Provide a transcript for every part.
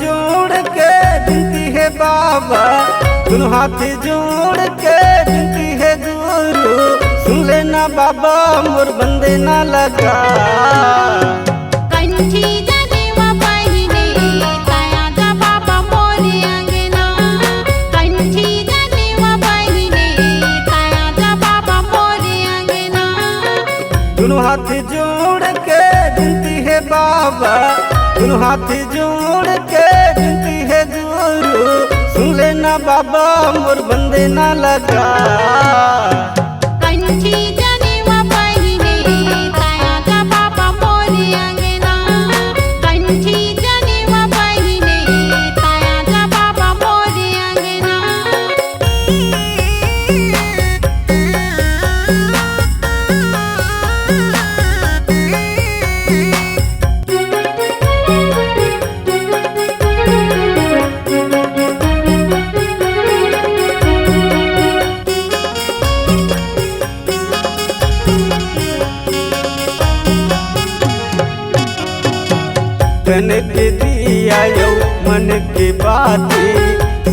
जोड़ के विनती है बाबा, दोनों हाथ जोड़ के विनती है गुरु, सुन लेना बाबा मोर बंदे ना लगा। कंठी जनेवा पहिने ताया जा बाबा मोरे अंगना, कंठी जनेवा पहिने ताया जा बाबा मोरे अंगना। दोनों हाथ जोड़ के विनती है बाबा, दोनों हाथ जोड़ के विनती है गुरु, सुन लेना बाबा मोर बंदे ना लगा। कंठी जनेवा पहिने ताया जा बाबा मोरे अंगना, कंठी जनेवा पहिने ताया जा बाबा मोरे अंगना। तन के दिया यो मन की बाती,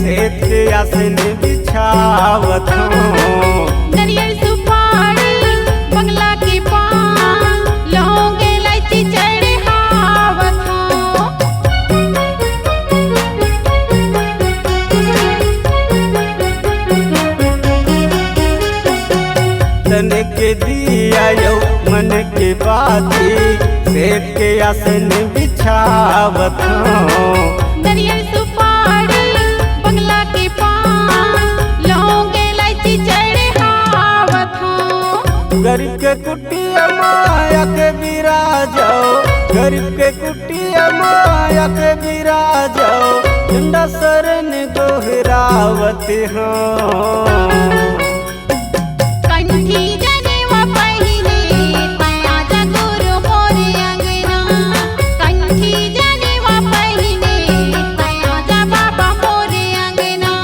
सेठ आसन बिछावत हूँ। नरियल सुपारी बंगला के पान, लौंग इलायची चढ़ावत हूँ। तन के दिया यो मन की बाती, सेठ के आसन बिछावत हूँ। नरियल सुपारी बंगला के पान, लौंग इलायची चढ़ावत हूँ। गरीब के कुटिया माया के बिराजो, गरीब के कुटिया माया के बिराजो, झंडा शरण गोहरावत हूँ। कंठी जनेवा पहिने ताया जा गुरु मोरे अंगना, कंठी जनेवा पहिने ताया जा बाबा मोरे अंगना।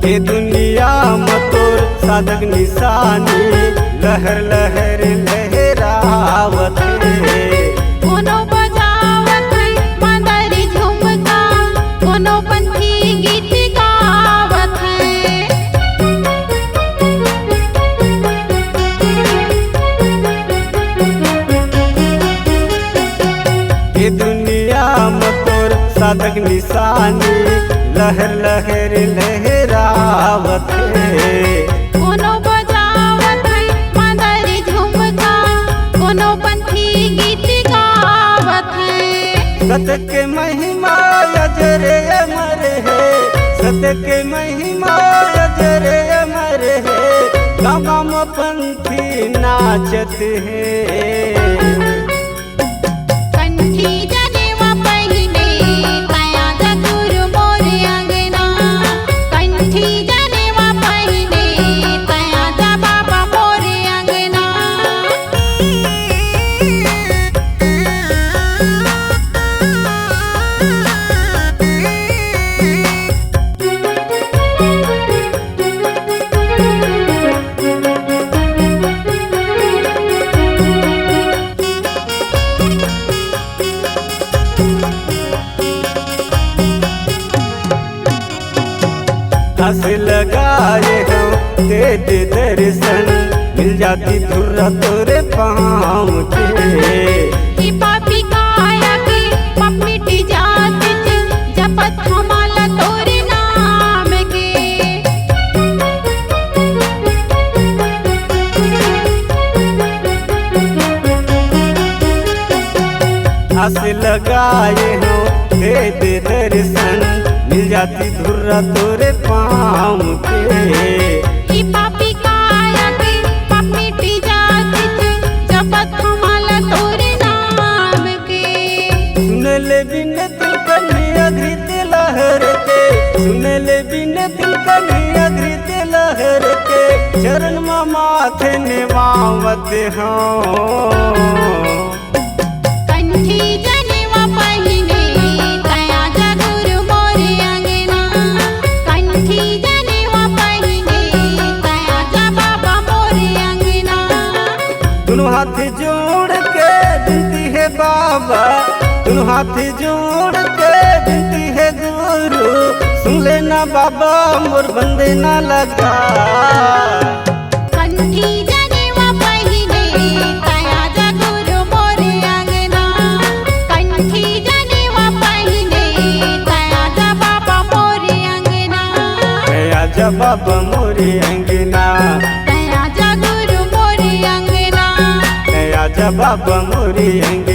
ये दुनिया में तोर साधक निशानी, लहर लहर लहरावत है। कोनो बजावत है मांदरी झुमका, कोनो पंथी गीत गावत है। ये दुनिया में तोर साधक निशानी, लहर लहर लहरावत है। कोनो बजावत है मांदरी झुमका, कोनो पंथी गीत गावत है। सत्य के महिमा अजरे अमर है, सत्य के महिमा अजरे अमर है, गाँव में पंथी नाचत है। कंठी जनेवा पहिने ताया जा गुरु मोरे अंगना, कंठी जनेवा पहिने ताया जा बाबा मोरे अंगना। हंस लगाए हो तेरे दर्शन, मिल जाती धुर्रा तोरे पाँव के। कि पापी काया के पाप मिटी जात थे, जपत हमाला तोरे नाम के। हंस लगाए हो तेरे दर्शन, मिल जाती धुर्रा तोरे पाँव के। कि पापी काया के पाप मिटी जात थे, जपत हमाला तोरे नाम के। सुन ले बिन दिल कन्हैया धृत लहर के, सुन ले बिन दिल कन्हैया धृत लहर के, चरण में माथे निभावत हूँ। कंठी जनेवा पहिने तया जगुरु मोरे अंगना। कंठी जनेवा पहिने तया जा बाबा मोरे अंगना। दोनों हाथ जोड़ के विनती है बाबा, दोनों हाथ जोड़ के विनती है गुरु, सुन लेना बाबा मोर बंदे ना लगा। कंठी जनेवा पहिने तया जगुरु मोरे अंगना। कंठी जनेवा पहिने तया जा बाबा मोरे अंगना। तया जा बाबा मोरे अंगना, तया जगुरु मोरे अंगना। तया जा बाबा मोरे अंगना।